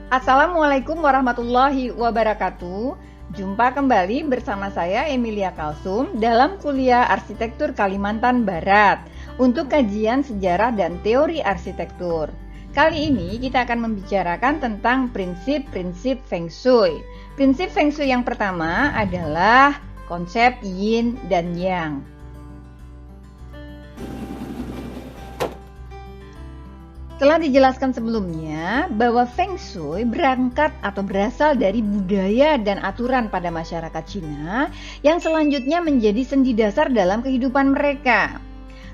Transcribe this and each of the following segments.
Assalamualaikum warahmatullahi wabarakatuh. Jumpa kembali bersama saya Emilia Kalsum dalam kuliah Arsitektur Kalimantan Barat untuk kajian sejarah dan teori arsitektur. Kali ini kita akan membicarakan tentang prinsip-prinsip Feng Shui. Prinsip Feng Shui yang pertama adalah konsep Yin dan Yang. Telah dijelaskan sebelumnya bahwa Feng Shui berangkat atau berasal dari budaya dan aturan pada masyarakat Cina yang selanjutnya menjadi sendi dasar dalam kehidupan mereka.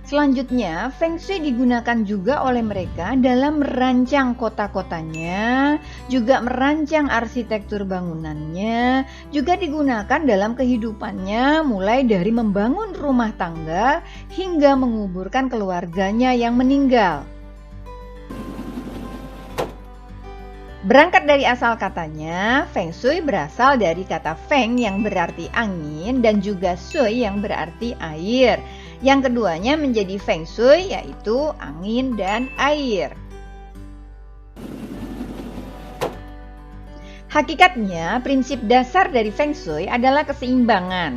Selanjutnya, Feng Shui digunakan juga oleh mereka dalam merancang kota-kotanya, juga merancang arsitektur bangunannya, juga digunakan dalam kehidupannya mulai dari membangun rumah tangga hingga menguburkan keluarganya yang meninggal. Berangkat dari asal katanya, Feng Shui berasal dari kata Feng yang berarti angin dan juga Shui yang berarti air. Yang keduanya menjadi Feng Shui yaitu angin dan air. Hakikatnya, prinsip dasar dari Feng Shui adalah keseimbangan.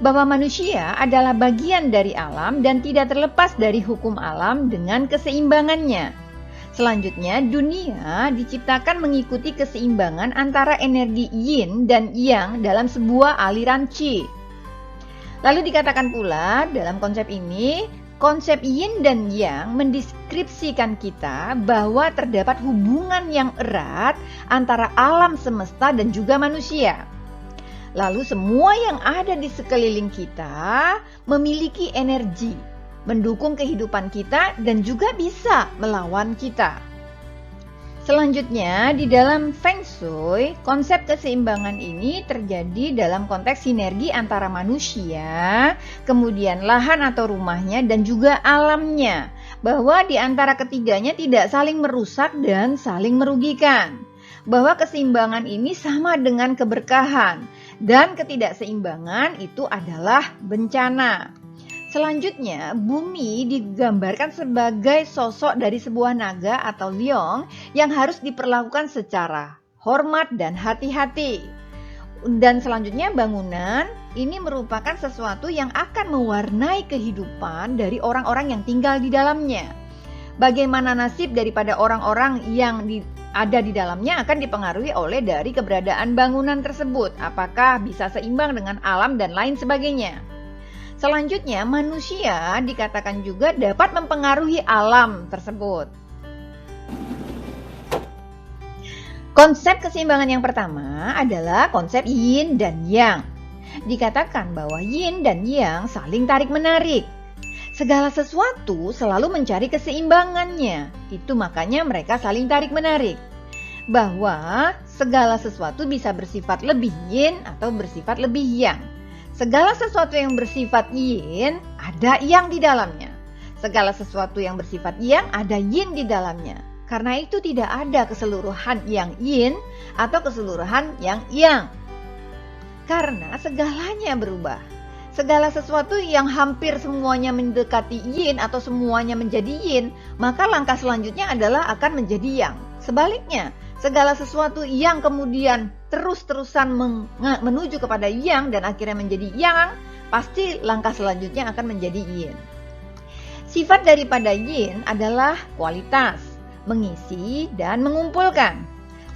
Bahwa manusia adalah bagian dari alam dan tidak terlepas dari hukum alam dengan keseimbangannya. Selanjutnya, dunia diciptakan mengikuti keseimbangan antara energi yin dan yang dalam sebuah aliran qi. Lalu dikatakan pula dalam konsep ini, konsep yin dan yang mendeskripsikan kita bahwa terdapat hubungan yang erat antara alam semesta dan juga manusia. Lalu semua yang ada di sekeliling kita memiliki energi, mendukung kehidupan kita dan juga bisa melawan kita. Selanjutnya, di dalam Feng Shui, konsep keseimbangan ini terjadi dalam konteks sinergi antara manusia, kemudian lahan atau rumahnya dan juga alamnya, bahwa di antara ketiganya tidak saling merusak dan saling merugikan. Bahwa keseimbangan ini sama dengan keberkahan dan ketidakseimbangan itu adalah bencana. Selanjutnya, bumi digambarkan sebagai sosok dari sebuah naga atau liong yang harus diperlakukan secara hormat dan hati-hati. Dan selanjutnya bangunan ini merupakan sesuatu yang akan mewarnai kehidupan dari orang-orang yang tinggal di dalamnya. Bagaimana nasib daripada orang-orang yang ada di dalamnya akan dipengaruhi oleh dari keberadaan bangunan tersebut. Apakah bisa seimbang dengan alam dan lain sebagainya. Selanjutnya, manusia dikatakan juga dapat mempengaruhi alam tersebut. Konsep keseimbangan yang pertama adalah konsep yin dan yang. Dikatakan bahwa yin dan yang saling tarik-menarik. Segala sesuatu selalu mencari keseimbangannya. Itu makanya mereka saling tarik-menarik. Bahwa segala sesuatu bisa bersifat lebih yin atau bersifat lebih yang. Segala sesuatu yang bersifat yin, ada yang di dalamnya. Segala sesuatu yang bersifat yang, ada yin di dalamnya. Karena itu tidak ada keseluruhan yang yin atau keseluruhan yang yang. Karena segalanya berubah. Segala sesuatu yang hampir semuanya mendekati yin atau semuanya menjadi yin, maka langkah selanjutnya adalah akan menjadi yang. Sebaliknya, segala sesuatu yang kemudian terus-terusan menuju kepada yang dan akhirnya menjadi yang, pasti langkah selanjutnya akan menjadi yin. Sifat daripada yin adalah kualitas, mengisi dan mengumpulkan.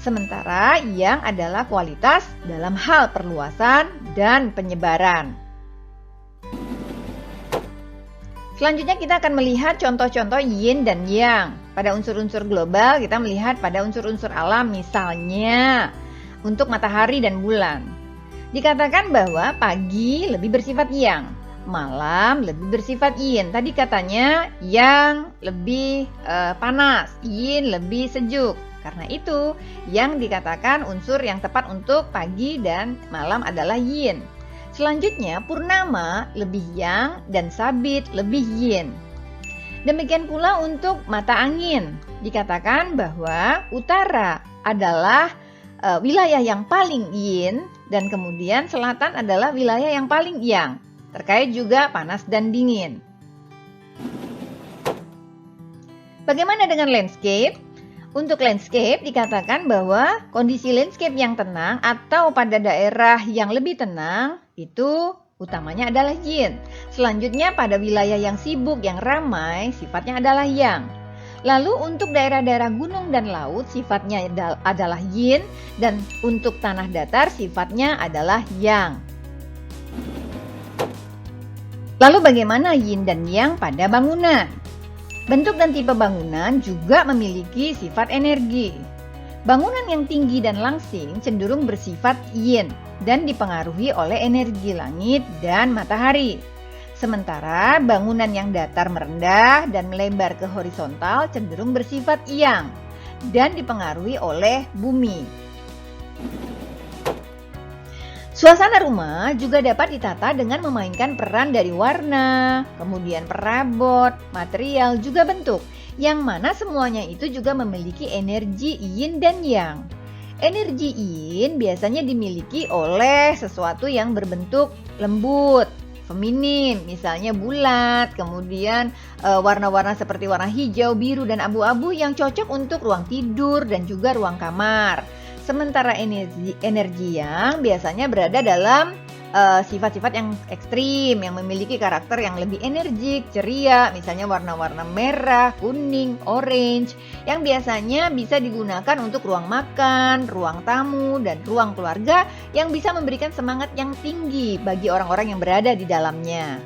Sementara yang adalah kualitas dalam hal perluasan dan penyebaran. Selanjutnya kita akan melihat contoh-contoh yin dan yang. Pada unsur-unsur global kita melihat pada unsur-unsur alam, misalnya untuk matahari dan bulan. Dikatakan bahwa pagi lebih bersifat yang, malam lebih bersifat yin. Tadi katanya yang lebih panas, yin lebih sejuk. Karena itu yang dikatakan unsur yang tepat untuk pagi dan malam adalah yin. Selanjutnya, purnama lebih yang dan sabit lebih yin. Demikian pula untuk mata angin. Dikatakan bahwa utara adalah wilayah yang paling yin dan kemudian selatan adalah wilayah yang paling yang. Terkait juga panas dan dingin. Bagaimana dengan landscape? Untuk landscape dikatakan bahwa kondisi landscape yang tenang atau pada daerah yang lebih tenang itu utamanya adalah yin. Selanjutnya pada wilayah yang sibuk, yang ramai sifatnya adalah yang. Lalu untuk daerah-daerah gunung dan laut sifatnya adalah yin, dan untuk tanah datar sifatnya adalah yang. Lalu bagaimana yin dan yang pada bangunan? Bentuk dan tipe bangunan juga memiliki sifat energi. Bangunan yang tinggi dan langsing cenderung bersifat yin dan dipengaruhi oleh energi langit dan matahari. Sementara bangunan yang datar merendah dan melebar ke horizontal cenderung bersifat yang dan dipengaruhi oleh bumi. Suasana rumah juga dapat ditata dengan memainkan peran dari warna, kemudian perabot, material, juga bentuk, yang mana semuanya itu juga memiliki energi yin dan yang. Energi yin biasanya dimiliki oleh sesuatu yang berbentuk lembut, feminin, misalnya bulat, kemudian warna-warna seperti warna hijau, biru, dan abu-abu yang cocok untuk ruang tidur dan juga ruang kamar. Sementara energi yang biasanya berada dalam sifat-sifat yang ekstrim, yang memiliki karakter yang lebih energik, ceria, misalnya warna-warna merah, kuning, orange, yang biasanya bisa digunakan untuk ruang makan, ruang tamu, dan ruang keluarga yang bisa memberikan semangat yang tinggi bagi orang-orang yang berada di dalamnya.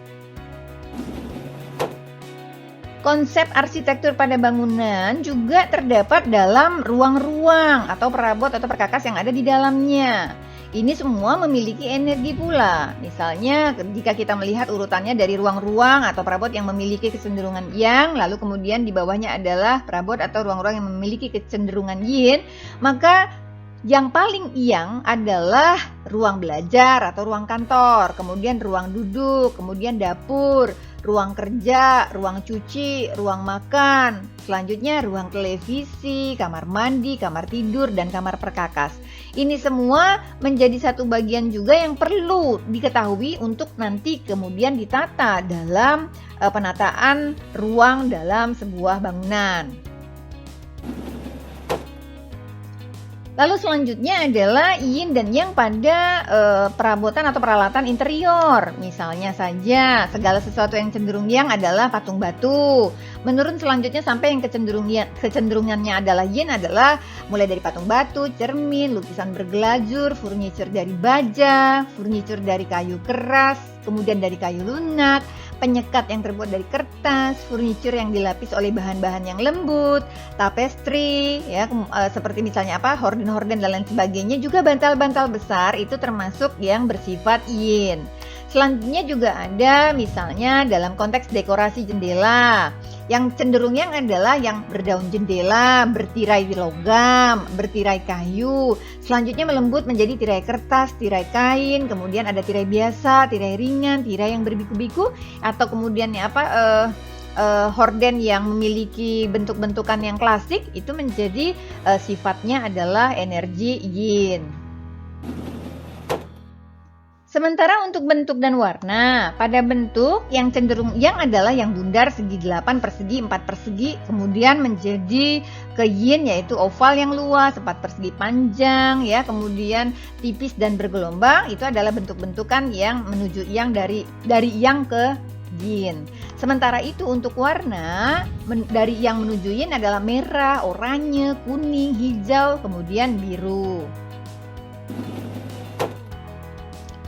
Konsep arsitektur pada bangunan juga terdapat dalam ruang-ruang atau perabot atau perkakas yang ada di dalamnya. Ini semua memiliki energi pula. Misalnya jika kita melihat urutannya dari ruang-ruang atau perabot yang memiliki kecenderungan yang, lalu kemudian di bawahnya adalah perabot atau ruang-ruang yang memiliki kecenderungan yin, maka yang paling yang adalah ruang belajar atau ruang kantor, kemudian ruang duduk, kemudian dapur, ruang kerja, ruang cuci, ruang makan, selanjutnya ruang televisi, kamar mandi, kamar tidur, dan kamar perkakas. Ini semua menjadi satu bagian juga yang perlu diketahui untuk nanti kemudian ditata dalam penataan ruang dalam sebuah bangunan. Lalu selanjutnya adalah yin dan yang pada perabotan atau peralatan interior. Misalnya saja segala sesuatu yang cenderung yang adalah patung batu. Menurun selanjutnya sampai yang kecenderungannya adalah yin adalah mulai dari patung batu, cermin, lukisan bergelajur, furniture dari baja, furniture dari kayu keras, kemudian dari kayu lunak, penyekat yang terbuat dari kertas, furniture yang dilapis oleh bahan-bahan yang lembut, tapestry, ya seperti misalnya horden-horden dan lain sebagainya, juga bantal-bantal besar itu termasuk yang bersifat yin. Selanjutnya juga ada misalnya dalam konteks dekorasi jendela. Yang cenderung yang adalah yang berdaun jendela, bertirai logam, bertirai kayu. Selanjutnya melembut menjadi tirai kertas, tirai kain, kemudian ada tirai biasa, tirai ringan, tirai yang berbiku-biku, atau kemudian horden yang memiliki bentuk-bentukan yang klasik itu menjadi sifatnya adalah energi yin. Sementara untuk bentuk dan warna, pada bentuk yang cenderung yang adalah yang bundar segi 8 persegi 4 persegi, kemudian menjadi ke yin yaitu oval yang luas, 4 persegi panjang, ya, kemudian tipis dan bergelombang, itu adalah bentuk-bentukan yang menuju yang dari yang ke yin. Sementara itu untuk warna dari yang menuju yin adalah merah, oranye, kuning, hijau, kemudian biru.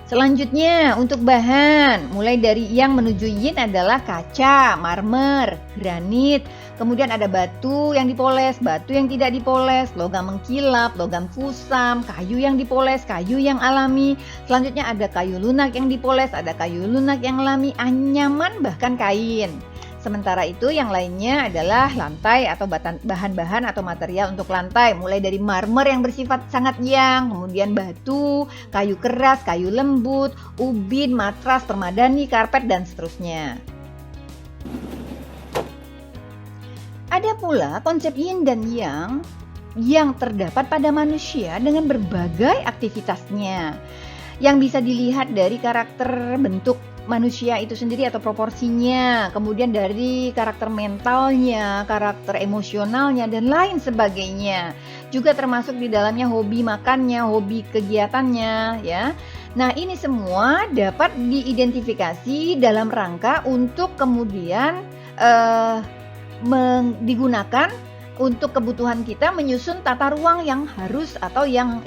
Selanjutnya untuk bahan, mulai dari yang menuju yin adalah kaca, marmer, granit, kemudian ada batu yang dipoles, batu yang tidak dipoles, logam mengkilap, logam kusam, kayu yang dipoles, kayu yang alami. Selanjutnya ada kayu lunak yang dipoles, ada kayu lunak yang alami, anyaman, bahkan kain. Sementara itu yang lainnya adalah lantai atau bahan-bahan atau material untuk lantai, mulai dari marmer yang bersifat sangat yang, kemudian batu, kayu keras, kayu lembut, ubin, matras, permadani, karpet, dan seterusnya. Ada pula konsep yin dan yang terdapat pada manusia dengan berbagai aktivitasnya, yang bisa dilihat dari karakter bentuk manusia itu sendiri atau proporsinya, kemudian dari karakter mentalnya, karakter emosionalnya, dan lain sebagainya. Juga termasuk di dalamnya hobi makannya, hobi kegiatannya, ya. Nah, ini semua dapat diidentifikasi dalam rangka untuk kemudian digunakan untuk kebutuhan kita menyusun tata ruang yang harus atau yang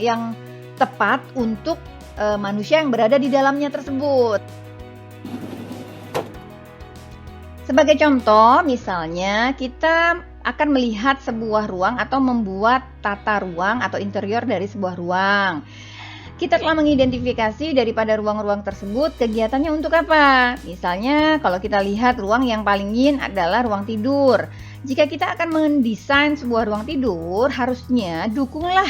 tepat untuk manusia yang berada di dalamnya tersebut. Sebagai contoh, misalnya kita akan melihat sebuah ruang atau membuat tata ruang atau interior dari sebuah ruang. Kita telah mengidentifikasi daripada ruang-ruang tersebut kegiatannya untuk apa. Misalnya kalau kita lihat ruang yang paling yin adalah ruang tidur. Jika kita akan mendesain sebuah ruang tidur, harusnya dukunglah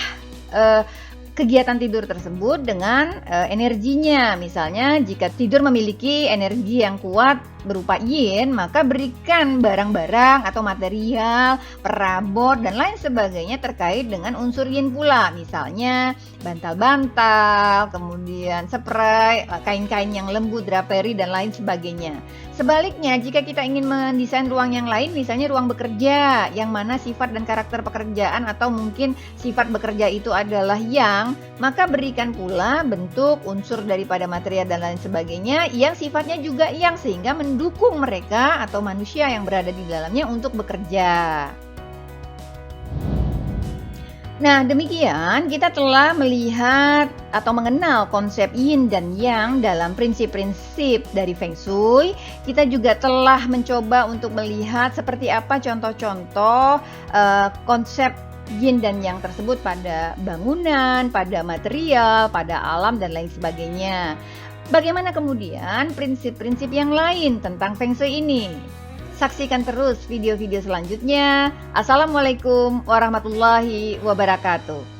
kegiatan tidur tersebut dengan energinya. Misalnya jika tidur memiliki energi yang kuat berupa yin, maka berikan barang-barang atau material, perabot dan lain sebagainya terkait dengan unsur yin pula. Misalnya bantal-bantal, kemudian spray, kain-kain yang lembut, draperi dan lain sebagainya. Sebaliknya, jika kita ingin mendesain ruang yang lain, misalnya ruang bekerja, yang mana sifat dan karakter pekerjaan atau mungkin sifat bekerja itu adalah yang, maka berikan pula bentuk, unsur daripada material dan lain sebagainya yang sifatnya juga yang, sehingga mendukung mereka atau manusia yang berada di dalamnya untuk bekerja. Nah, demikian kita telah melihat atau mengenal konsep yin dan yang dalam prinsip-prinsip dari Feng Shui. Kita juga telah mencoba untuk melihat seperti apa contoh-contoh konsep yin dan yang tersebut pada bangunan, pada material, pada alam dan lain sebagainya. Bagaimana kemudian prinsip-prinsip yang lain tentang Feng Shui ini? Saksikan terus video-video selanjutnya. Assalamualaikum warahmatullahi wabarakatuh.